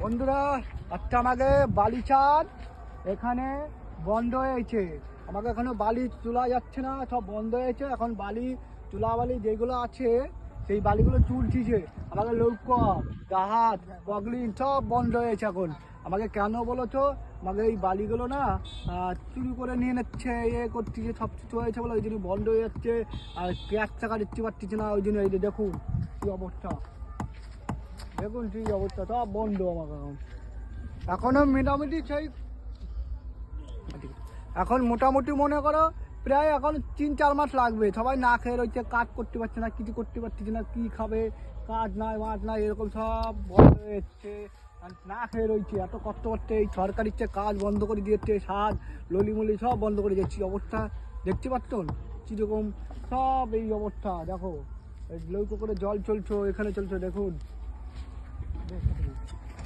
বন্ধুরা আজকে আমাকে বালিচাঁদ এখানে বন্ধ হয়েছে। আমাকে এখনো বালি তোলা যাচ্ছে না, সব বন্ধ হয়েছে। এখন বালি তোলা বালি যেগুলো আছে সেই বালিগুলো তুলছিছে। আমাকে লৌকা জাহাজ পগলিন সব বন্ধ হয়েছে এখন। আমাকে কেন বলো তো, আমাকে এই বালিগুলো না চুরি করে নিয়ে নিচ্ছে, করছে, সব কিছু হয়েছে বলে ওই জন্য বন্ধ হয়ে যাচ্ছে। আর ক্যাশ টাকা দিতে পারতেছে না, ওই জন্য এই যে দেখুন কী অবস্থা, দেখুন কি অবস্থা, সব বন্ধ আমাকে এখনো মোটামুটি সেই এখন মোটামুটি মনে করো প্রায় এখন 3-4 মাস লাগবে। সবাই না খেয়ে রয়েছে, কাজ করতে পারছে না, কিছু করতে পারছে না, কি খাবে, কাজ নাই মাছ নাই, এরকম সব বন্ধ হয়ে যাচ্ছে। আর না খেয়ে রয়েছে, এত কষ্ট করতে এই সরকার ইচ্ছে কাজ বন্ধ করে দিয়েছে, সাজ ললিমলি সব বন্ধ করে দিচ্ছি। অবস্থা দেখতে পাচ্ছেন কীরকম, সব এই অবস্থা। দেখো এই লৌকো করে জল চলছো, এখানে চলছে, দেখুন।